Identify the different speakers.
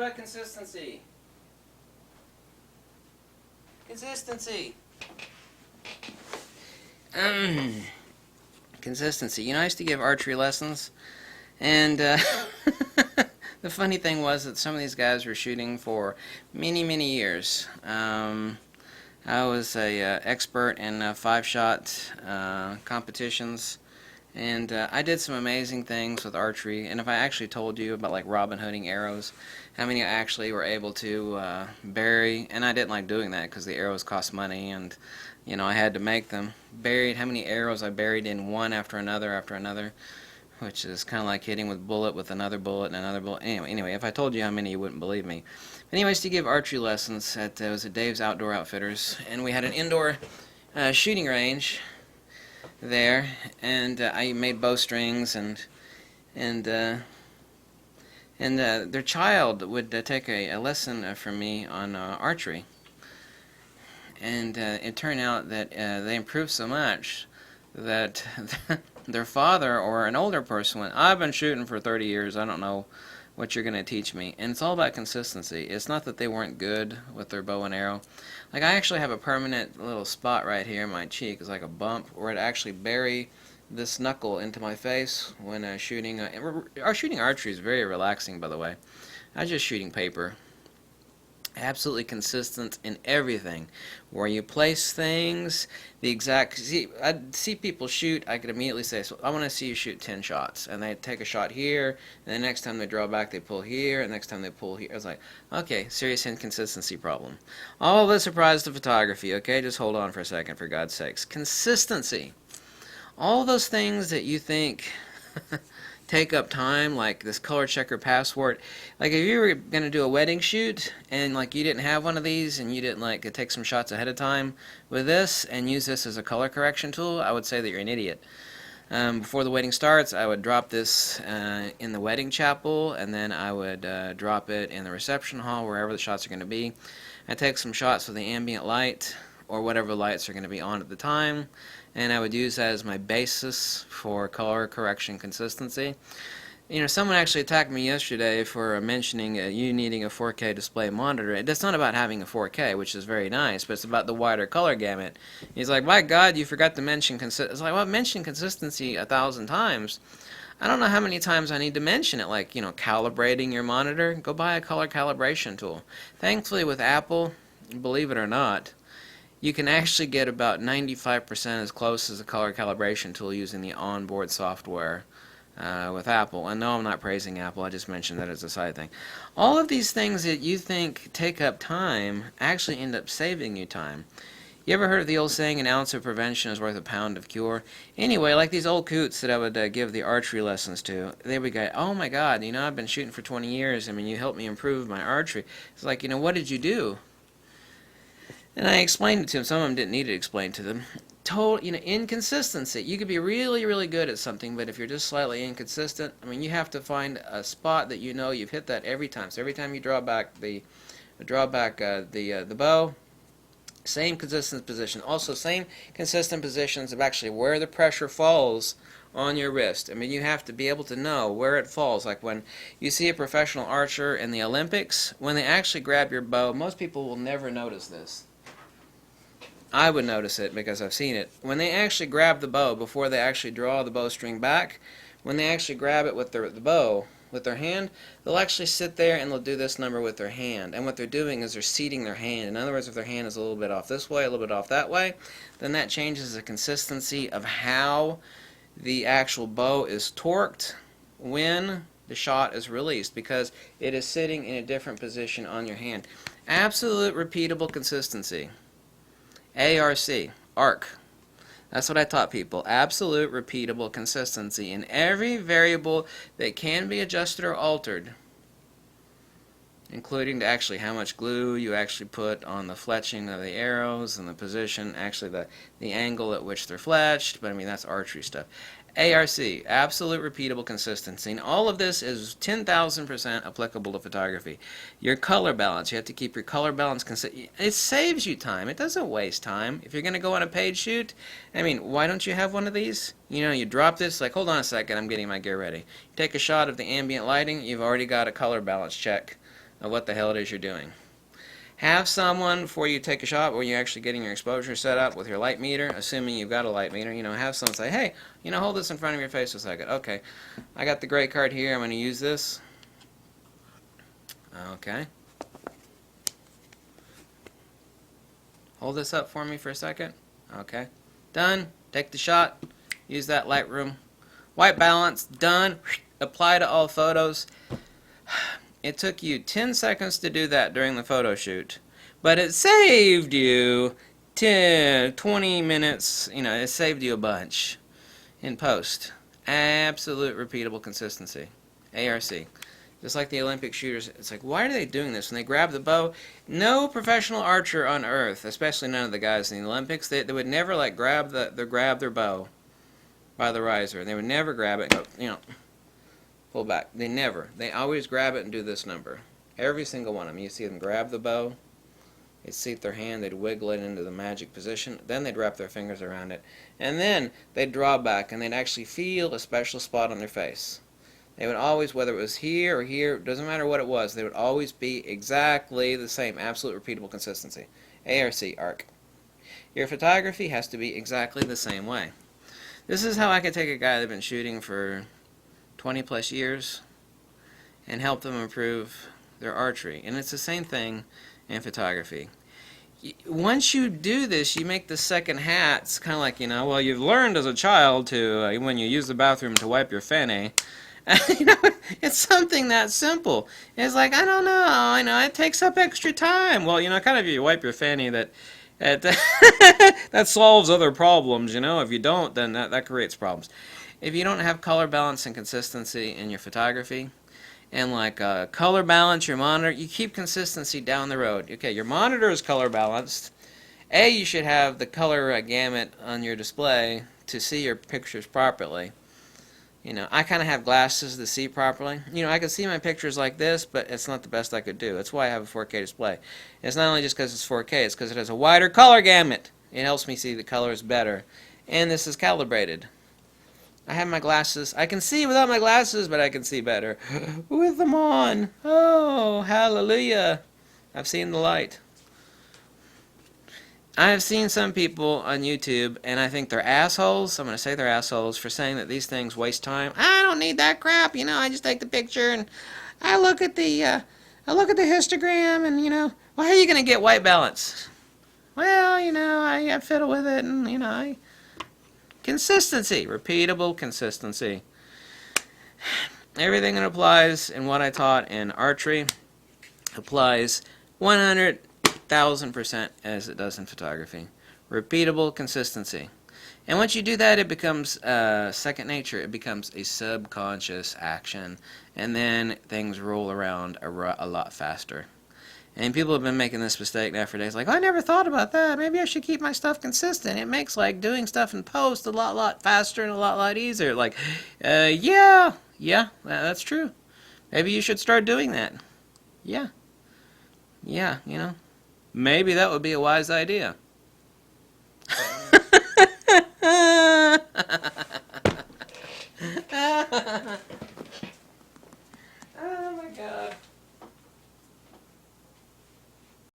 Speaker 1: about consistency? Consistency. Consistency. You know, I used to give archery lessons, and the funny thing was that some of these guys were shooting for many, many years. I was a expert in 5-shot competitions, and I did some amazing things with archery. And if I actually told you about like Robin Hooding arrows, how many I actually were able to bury, and I didn't like doing that because the arrows cost money, and you know I had to make them. Buried how many arrows I buried in one after another, which is kind of like hitting with bullet with another bullet and another bullet. Anyway, if I told you how many, you wouldn't believe me. Anyways, to give archery lessons at it was at Dave's Outdoor Outfitters, and we had an indoor shooting range there, and I made bowstrings, and their child would take a lesson from me on archery, and it turned out that they improved so much that their father or an older person went, "I've been shooting for 30 years, I don't know what you're going to teach me." And it's all about consistency. It's not that they weren't good with their bow and arrow. Like I actually have a permanent little spot right here in my cheek. It's like a bump where it actually bury this knuckle into my face when shooting. Shooting archery is very relaxing, by the way. I was just shooting paper. Absolutely consistent in everything. Where you place things, the exact... I'd see people shoot, I could immediately say, so I want to see you shoot 10 shots. And they take a shot here, and the next time they draw back, they pull here, and the next time they pull here. I was like, okay, serious inconsistency problem. All this applies to photography, okay? Just hold on for a second, for God's sakes. Consistency. All those things that you think... take up time, like this color checker passport. Like if you were going to do a wedding shoot and like you didn't have one of these and you didn't like take some shots ahead of time with this and use this as a color correction tool, I would say that you're an idiot. Before the wedding starts, I would drop this in the wedding chapel, and then I would drop it in the reception hall, wherever the shots are going to be. I take some shots with the ambient light or whatever lights are going to be on at the time, and I would use that as my basis for color correction consistency. You know, someone actually attacked me yesterday for mentioning you needing a 4K display monitor. It's not about having a 4K, which is very nice, but it's about the wider color gamut. He's like, my God, you forgot to mention consistency. It's like, well, I mentioned consistency 1,000 times. I don't know how many times I need to mention it, like, you know, calibrating your monitor. Go buy a color calibration tool. Thankfully with Apple, believe it or not, you can actually get about 95% as close as a color calibration tool using the onboard software with Apple. And no, I'm not praising Apple, I just mentioned that as a side thing. All of these things that you think take up time actually end up saving you time. You ever heard of the old saying, an ounce of prevention is worth a pound of cure? Anyway, like these old coots that I would give the archery lessons to, they would go, oh my God, you know, I've been shooting for 20 years, I mean, you helped me improve my archery. It's like, you know, what did you do? And I explained it to them. Some of them didn't need it explained to them. Total, you know, inconsistency. You could be really, really good at something, but if you're just slightly inconsistent, I mean, you have to find a spot that you know you've hit that every time. So every time you draw back the bow, same consistent position. Also, same consistent positions of actually where the pressure falls on your wrist. I mean, you have to be able to know where it falls. Like when you see a professional archer in the Olympics, when they actually grab your bow, most people will never notice this. I would notice it because I've seen it. When they actually grab the bow, before they actually draw the bowstring back, when they actually grab it with the bow, with their hand, they'll actually sit there and they'll do this number with their hand. And what they're doing is they're seating their hand. In other words, if their hand is a little bit off this way, a little bit off that way, then that changes the consistency of how the actual bow is torqued when the shot is released, because it is sitting in a different position on your hand. Absolute repeatable consistency. A.R.C. ARC. That's what I taught people. Absolute repeatable consistency in every variable that can be adjusted or altered, including to actually how much glue you actually put on the fletching of the arrows and the position, actually the angle at which they're fletched, but I mean that's archery stuff. A.R.C. Absolute repeatable consistency. And all of this is 10,000% applicable to photography. Your color balance. You have to keep your color balance consistent. It saves you time. It doesn't waste time. If you're going to go on a paid shoot, I mean, why don't you have one of these? You know, you drop this, like, hold on a second, I'm getting my gear ready. You take a shot of the ambient lighting, you've already got a color balance check of what the hell it is you're doing. Have someone, before you take a shot, where you're actually getting your exposure set up with your light meter, assuming you've got a light meter, have someone say, hey, hold this in front of your face for a second. Okay, I got the gray card here. I'm going to use this. Okay. Hold this up for me for a second. Okay. Done. Take the shot. Use that Lightroom. White balance. Done. Apply to all photos. It took you 10 seconds to do that during the photo shoot, but it saved you 10, 20 minutes. It saved you a bunch in post. Absolute repeatable consistency. A.R.C. Just like the Olympic shooters, it's like, why are they doing this? When they grab the bow, no professional archer on earth, especially none of the guys in the Olympics, they would never grab their bow by the riser. They would never grab it and go, pull back. They always grab it and do this number. Every single one of them. You see them grab the bow, they'd seat their hand, they'd wiggle it into the magic position, then they'd wrap their fingers around it, and then they'd draw back and they'd actually feel a special spot on their face. They would always, whether it was here or here, doesn't matter what it was, they would always be exactly the same. Absolute repeatable consistency. A.R.C. ARC. Your photography has to be exactly the same way. This is how I could take a guy that's been shooting for 20 plus years and help them improve their archery. And it's the same thing in photography. Once you do this, you make the second hat. It's kind of like, well, you've learned as a child to, when you use the bathroom, to wipe your fanny. It's something that simple. It's like, I don't know, it takes up extra time. Well, kind of, you wipe your fanny, that that solves other problems, If you don't, then that creates problems. If you don't have color balance and consistency in your photography, and color balance your monitor, you keep consistency down the road. Okay, your monitor is color balanced. You should have the color gamut on your display to see your pictures properly. I kind of have glasses to see properly. I can see my pictures like this, but it's not the best I could do. That's why I have a 4K display. It's not only just because it's 4K, it's because it has a wider color gamut. It helps me see the colors better. And this is calibrated. I have my glasses. I can see without my glasses, but I can see better with them on. Oh, hallelujah. I've seen the light. I have seen some people on YouTube, and I think they're assholes. I'm going to say they're assholes for saying that these things waste time. I don't need that crap. I just take the picture and I look at the histogram, and well, how are you going to get white balance? Well, I fiddle with it, and consistency, repeatable consistency. Everything that applies in what I taught in archery applies 100,000% as it does in photography. Repeatable consistency. And once you do that, it becomes second nature. It becomes a subconscious action. And then things roll around a lot faster. And people have been making this mistake now for days. Like, I never thought about that. Maybe I should keep my stuff consistent. It makes doing stuff in post a lot faster and a lot easier. Yeah, that's true. Maybe you should start doing that. Yeah, maybe that would be a wise idea.